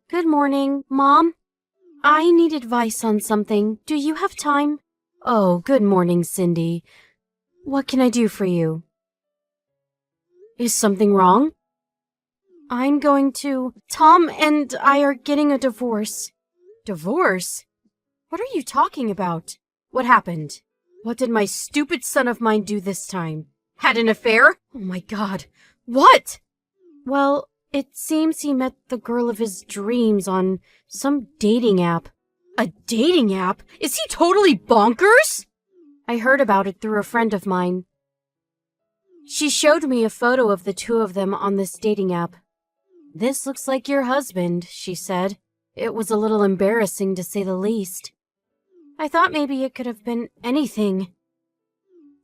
Good morning, Mom. I need advice on something. Do you have time? Oh, good morning, Cindy. What can I do for you? Is something wrong? Tom and I are getting a divorce. Divorce? What are you talking about? What happened? What did my stupid son of mine do this time? Had an affair? Oh my God. What? Well, it seems he met the girl of his dreams on some dating app. A dating app? Is he totally bonkers? I heard about it through a friend of mine. She showed me a photo of the two of them on this dating app. This looks like your husband, she said. It was a little embarrassing to say the least. I thought maybe it could have been anything.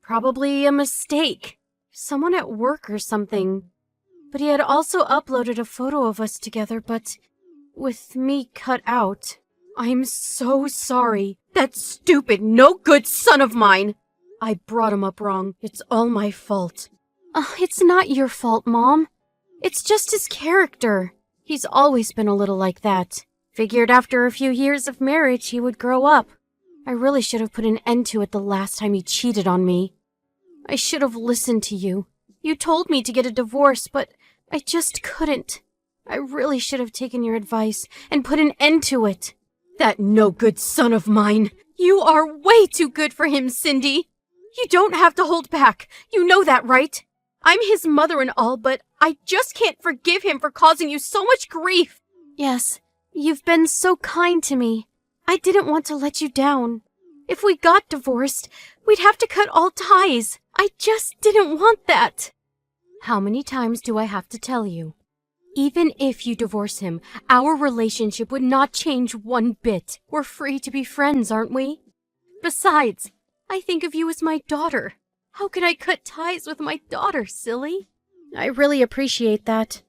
Probably a mistake. Someone at work or something. But he had also uploaded a photo of us together, but with me cut out. I'm so sorry. That stupid, no-good son of mine. I brought him up wrong. It's all my fault. It's not your fault, Mom. It's just his character. He's always been a little like that. Figured after a few years of marriage he would grow up. I really should have put an end to it the last time he cheated on me. I should have listened to you. You told me to get a divorce, but I just couldn't. I really should have taken your advice and put an end to it. That no-good son of mine. You are way too good for him, Cindy. You don't have to hold back. You know that, right? I'm his mother and all, but I just can't forgive him for causing you so much grief. Yes, you've been so kind to me. I didn't want to let you down. If we got divorced, we'd have to cut all ties. I just didn't want that. How many times do I have to tell you? Even if you divorce him, our relationship would not change one bit. We're free to be friends, aren't we? Besides, I think of you as my daughter. How can I cut ties with my daughter, silly? I really appreciate that.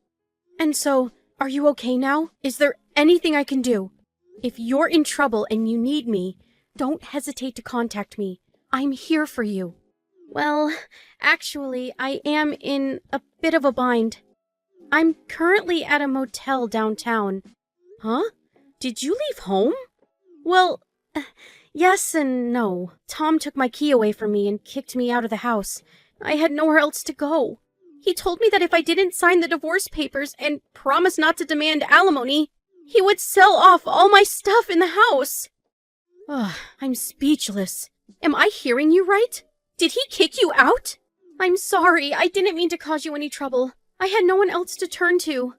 And so, are you okay now? Is there anything I can do? If you're in trouble and you need me, don't hesitate to contact me. I'm here for you. Well, actually, I am in a bit of a bind. I'm currently at a motel downtown. Huh? Did you leave home? Well, yes and no. Tom took my key away from me and kicked me out of the house. I had nowhere else to go. He told me that if I didn't sign the divorce papers and promise not to demand alimony, he would sell off all my stuff in the house. I'm speechless. Am I hearing you right? Did he kick you out? I'm sorry, I didn't mean to cause you any trouble. I had no one else to turn to.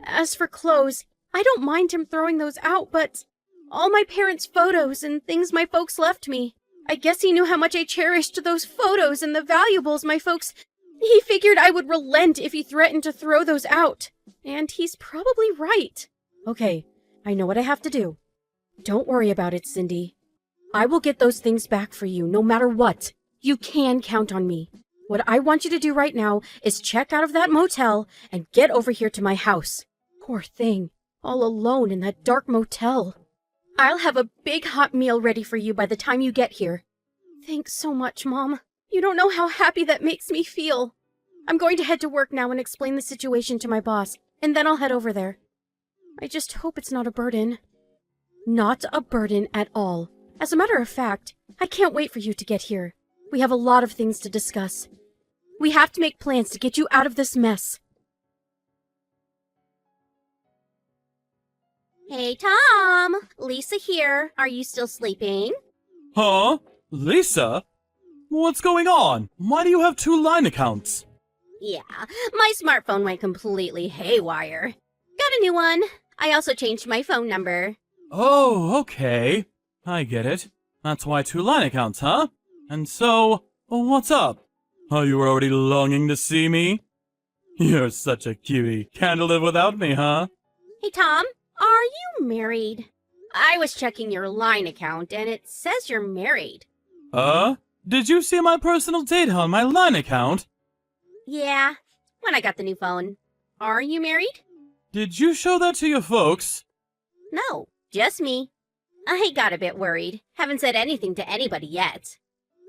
As for clothes, I don't mind him throwing those out, but all my parents' photos and things my folks left me. I guess he knew how much I cherished those photos and the valuables my folks... He figured I would relent if he threatened to throw those out. And he's probably right. Okay, I know what I have to do. Don't worry about it, Cindy. I will get those things back for you, no matter what. You can count on me. What I want you to do right now is check out of that motel and get over here to my house. Poor thing, all alone in that dark motel. I'll have a big hot meal ready for you by the time you get here. Thanks so much, Mom. You don't know how happy that makes me feel. I'm going to head to work now and explain the situation to my boss, and then I'll head over there. I just hope it's not a burden. Not a burden at all. As a matter of fact, I can't wait for you to get here. We have a lot of things to discuss. We have to make plans to get you out of this mess. Hey, Tom! Lisa here. Are you still sleeping? Huh? Lisa? What's going on? Why do you have two line accounts? Yeah, my smartphone went completely haywire. Got a new one. I also changed my phone number. Oh, okay. I get it. That's why two line accounts, huh? And so, what's up? Are you already longing to see me? You're such a cutie. Can't live without me, huh? Hey, Tom, are you married? I was checking your line account, and it says you're married. Did you see my personal data on my line account? Yeah, when I got the new phone. Are you married? Did you show that to your folks? No, just me. I got a bit worried. Haven't said anything to anybody yet.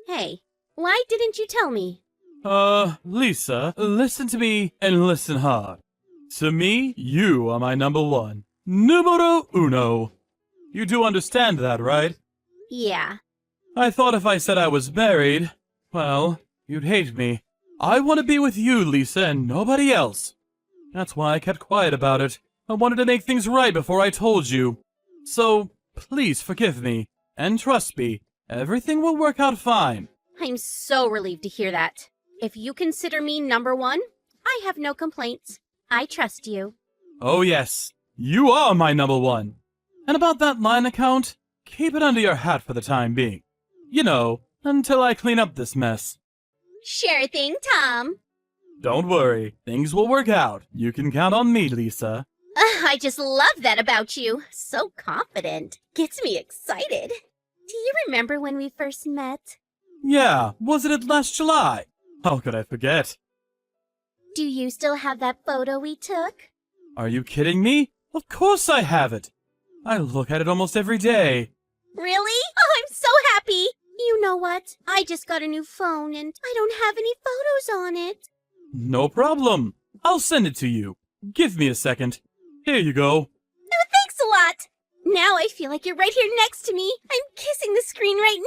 Hey, why didn't you tell me? Lisa, listen to me and listen hard. To me, you are my number one. Numero uno. You do understand that, right? Yeah. I thought if I said I was married, well, you'd hate me. I want to be with you, Lisa, and nobody else. That's why I kept quiet about it. I wanted to make things right before I told you. So, please forgive me, and trust me, everything will work out fine. I'm so relieved to hear that. If you consider me number one, I have no complaints. I trust you. Oh yes, you are my number one. And about that line account, keep it under your hat for the time being. You know, until I clean up this mess. Sure thing, Tom. Don't worry, things will work out. You can count on me, Lisa. I just love that about you. So confident. Gets me excited. Do you remember when we first met? Yeah, wasn't it last July? How could I forget? Do you still have that photo we took? Are you kidding me? Of course I have it. I look at it almost every day. Really? Oh, I'm so happy. You know what? I just got a new phone and I don't have any photos on it. No problem. I'll send it to you. Give me a second. Here you go. Oh, thanks a lot. Now I feel like you're right here next to me. I'm kissing the screen right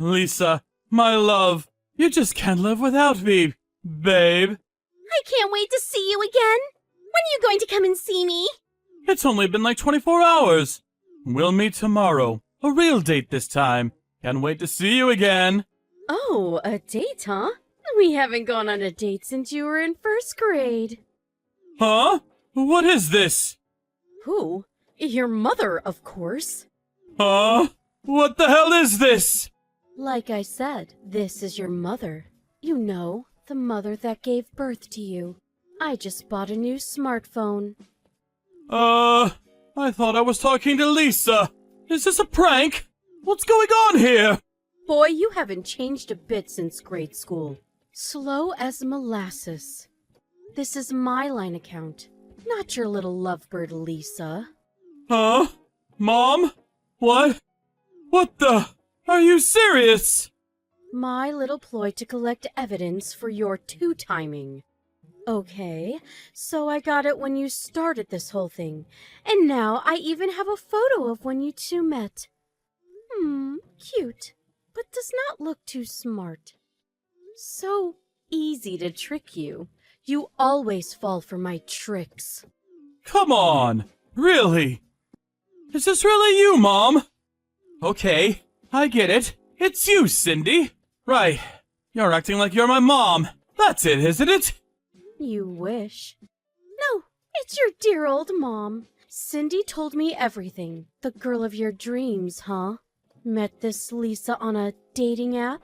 now. Lisa, my love, you just can't live without me, babe. I can't wait to see you again. When are you going to come and see me? It's only been like 24 hours. We'll meet tomorrow. A real date this time. Can't wait to see you again. Oh, a date, huh? We haven't gone on a date since you were in first grade. Huh? What is this? Who? Your mother, of course. Huh? What the hell is this? Like I said, this is your mother. You know, the mother that gave birth to you. I just bought a new smartphone. I thought I was talking to Lisa. Is this a prank? What's going on here? Boy, you haven't changed a bit since grade school. Slow as molasses. This is my line account, not your little lovebird Lisa. Huh? Mom? What? What the? Are you serious? My little ploy to collect evidence for your two-timing. Okay, so I got it when you started this whole thing, and now I even have a photo of when you two met. Cute, but does not look too smart. So easy to trick you. You always fall for my tricks. Come on! Really? Is this really you, Mom? Okay, I get it. It's you, Cindy. Right. You're acting like you're my mom. That's it, isn't it? You wish. No, it's your dear old mom. Cindy told me everything. The girl of your dreams, huh? Met this Lisa on a dating app?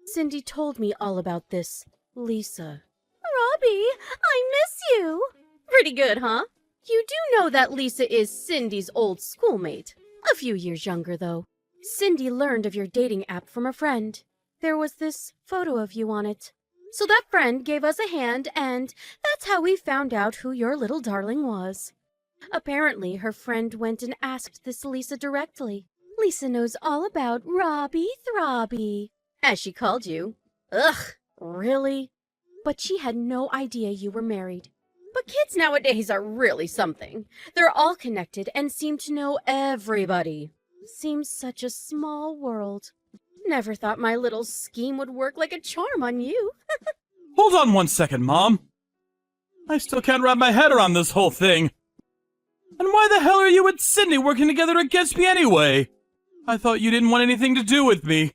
Cindy told me all about this Lisa. Robbie, I miss you. Pretty good, huh? You do know that Lisa is Cindy's old schoolmate. A few years younger, though. Cindy learned of your dating app from a friend. There was this photo of you on it. So that friend gave us a hand, and that's how we found out who your little darling was. Apparently, her friend went and asked this Lisa directly. Lisa knows all about Robbie Throbby, as she called you. Ugh, really? But she had no idea you were married. But kids nowadays are really something. They're all connected and seem to know everybody. Seems such a small world. Never thought my little scheme would work like a charm on you. Hold on 1 second, Mom. I still can't wrap my head around this whole thing. And why the hell are you and Cindy working together against me anyway? I thought you didn't want anything to do with me.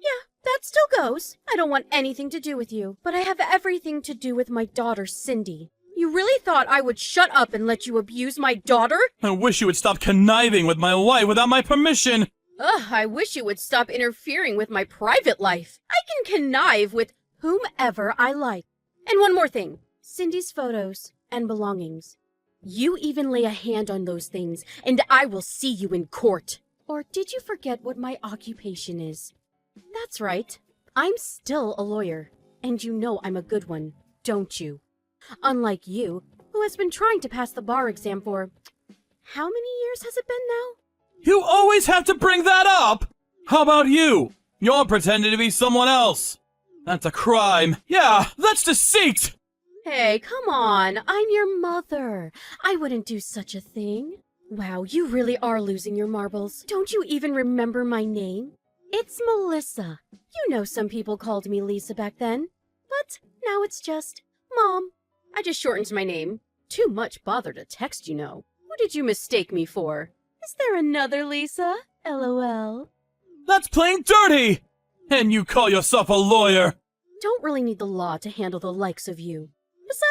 Yeah, that still goes. I don't want anything to do with you, but I have everything to do with my daughter, Cindy. You really thought I would shut up and let you abuse my daughter? I wish you would stop conniving with my wife without my permission. Ugh, I wish you would stop interfering with my private life. I can connive with whomever I like. And one more thing. Cindy's photos and belongings. You even lay a hand on those things, and I will see you in court. Or did you forget what my occupation is? That's right. I'm still a lawyer. And you know I'm a good one, don't you? Unlike you, who has been trying to pass the bar exam for... How many years has it been now? You always have to bring that up! How about you? You're pretending to be someone else. That's a crime. Yeah, that's deceit! Hey, come on. I'm your mother. I wouldn't do such a thing. Wow, you really are losing your marbles. Don't you even remember my name? It's Melissa. You know some people called me Lisa back then. But now it's just Mom. I just shortened my name. Too much bother to text, you know. Who did you mistake me for? Is there another Lisa? LOL. That's playing dirty! And you call yourself a lawyer! Don't really need the law to handle the likes of you.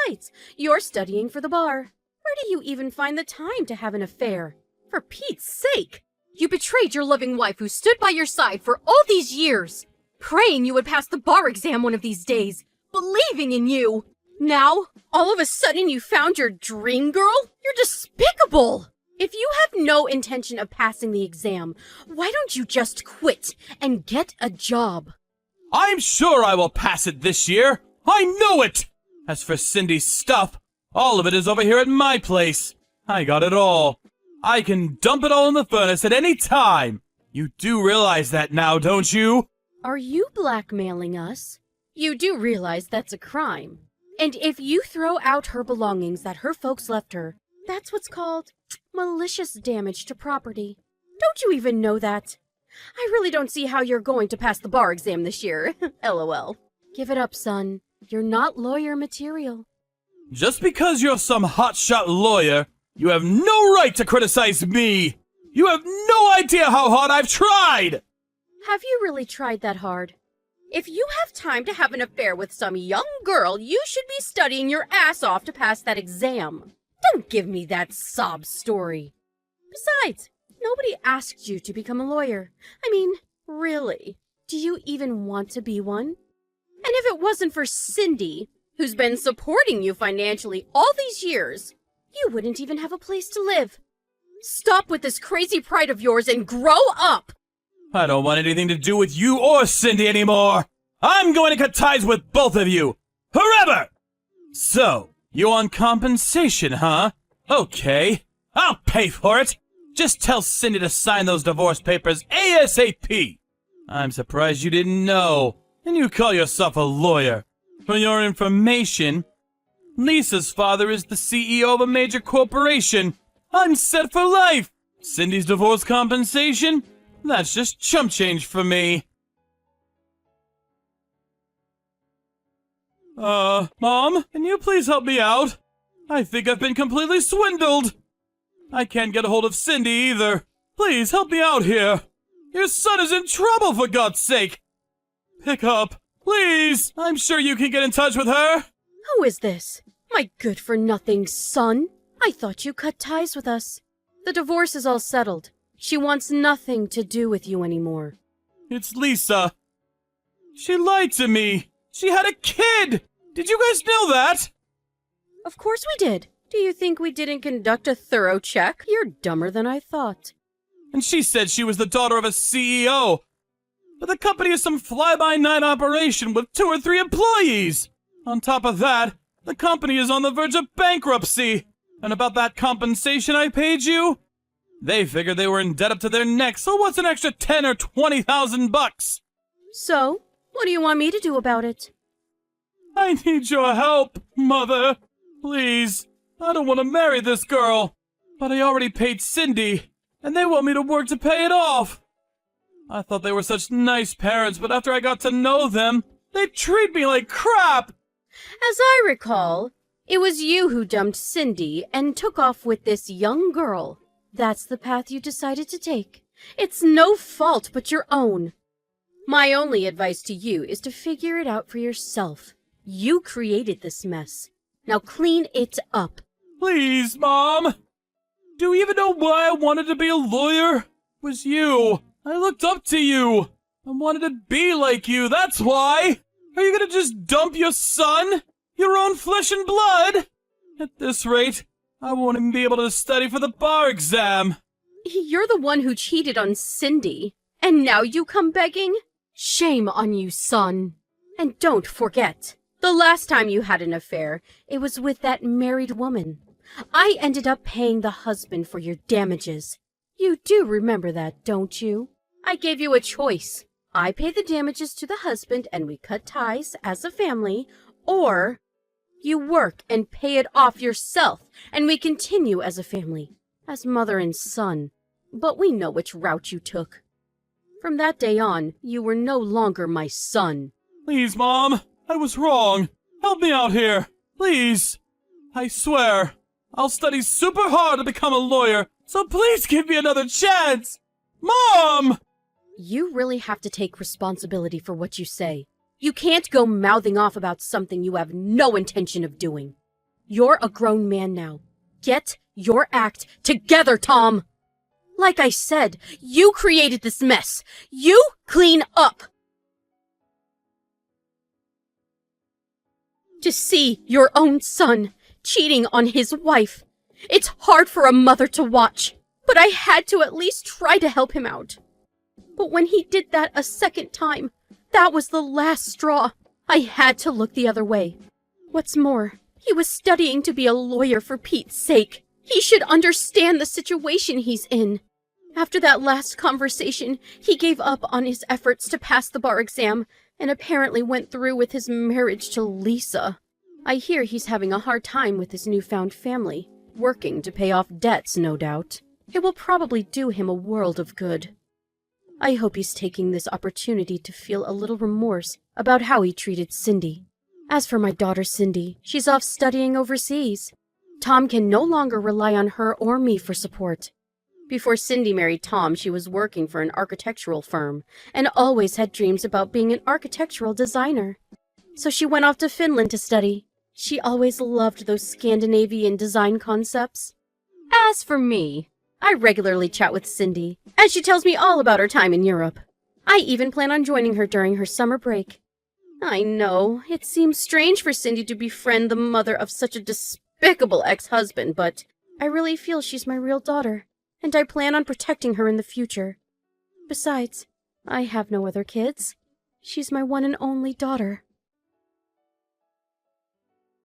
Besides, you're studying for the bar. Where do you even find the time to have an affair? For Pete's sake! You betrayed your loving wife who stood by your side for all these years, praying you would pass the bar exam one of these days, believing in you. Now, all of a sudden you found your dream girl? You're despicable! If you have no intention of passing the exam, why don't you just quit and get a job? I'm sure I will pass it this year! I know it! As for Cindy's stuff, all of it is over here at my place. I got it all. I can dump it all in the furnace at any time. You do realize that now, don't you? Are you blackmailing us? You do realize that's a crime. And if you throw out her belongings that her folks left her, that's what's called malicious damage to property. Don't you even know that? I really don't see how you're going to pass the bar exam this year. LOL. Give it up, son. You're not lawyer material. Just because you're some hotshot lawyer, you have no right to criticize me! You have no idea how hard I've tried! Have you really tried that hard? If you have time to have an affair with some young girl, you should be studying your ass off to pass that exam. Don't give me that sob story. Besides, nobody asked you to become a lawyer. I mean, really, do you even want to be one? And if it wasn't for Cindy, who's been supporting you financially all these years, you wouldn't even have a place to live. Stop with this crazy pride of yours and grow up! I don't want anything to do with you or Cindy anymore! I'm going to cut ties with both of you! Forever! So, you want compensation, huh? Okay, I'll pay for it! Just tell Cindy to sign those divorce papers ASAP! I'm surprised you didn't know, and you call yourself a lawyer. For your information, Lisa's father is the CEO of a major corporation. I'm set for life! Cindy's divorce compensation? That's just chump change for me. Mom, can you please help me out? I think I've been completely swindled. I can't get a hold of Cindy either. Please help me out here. Your son is in trouble, for God's sake. Pick up, please. I'm sure you can get in touch with her. Who is this? My good-for-nothing son? I thought you cut ties with us. The divorce is all settled. She wants nothing to do with you anymore. It's Lisa. She lied to me. She had a kid. Did you guys know that? Of course we did. Do you think we didn't conduct a thorough check? You're dumber than I thought. And she said she was the daughter of a CEO. But the company is some fly-by-night operation with 2 or 3 employees. On top of that, the company is on the verge of bankruptcy. And about that compensation I paid you? They figured they were in debt up to their necks, so what's an extra 10 or 20,000 bucks? So, what do you want me to do about it? I need your help, Mother. Please. I don't want to marry this girl. But I already paid Cindy, and they want me to work to pay it off. I thought they were such nice parents, but after I got to know them, they treat me like crap. As I recall, it was you who dumped Cindy and took off with this young girl. That's the path you decided to take. It's no fault but your own. My only advice to you is to figure it out for yourself. You created this mess. Now clean it up. Please, Mom. Do you even know why I wanted to be a lawyer? It was you. I looked up to you. I wanted to be like you, that's why. Are you gonna just dump your son? Your own flesh and blood? At this rate, I won't even be able to study for the bar exam. You're the one who cheated on Cindy, and now you come begging? Shame on you, son. And don't forget, the last time you had an affair, it was with that married woman. I ended up paying the husband for your damages. You do remember that, don't you? I gave you a choice. I pay the damages to the husband and we cut ties as a family, or You work and pay it off yourself, and we continue as a family, as mother and son. But we know which route you took. From that day on, you were no longer my son. Please, Mom, I was wrong. Help me out here, please. I swear, I'll study super hard to become a lawyer, so please give me another chance. Mom! You really have to take responsibility for what you say. You can't go mouthing off about something you have no intention of doing. You're a grown man now. Get your act together, Tom! Like I said, you created this mess. You clean up! To see your own son cheating on his wife. It's hard for a mother to watch, but I had to at least try to help him out. But when he did that a second time, that was the last straw. I had to look the other way. What's more, he was studying to be a lawyer for Pete's sake. He should understand the situation he's in. After that last conversation, he gave up on his efforts to pass the bar exam and apparently went through with his marriage to Lisa. I hear he's having a hard time with his newfound family, working to pay off debts, no doubt. It will probably do him a world of good. I hope he's taking this opportunity to feel a little remorse about how he treated Cindy. As for my daughter Cindy, she's off studying overseas. Tom can no longer rely on her or me for support. Before Cindy married Tom, she was working for an architectural firm and always had dreams about being an architectural designer. So she went off to Finland to study. She always loved those Scandinavian design concepts. As for me, I regularly chat with Cindy, and she tells me all about her time in Europe. I even plan on joining her during her summer break. I know, it seems strange for Cindy to befriend the mother of such a despicable ex-husband, but I really feel she's my real daughter, and I plan on protecting her in the future. Besides, I have no other kids. She's my one and only daughter.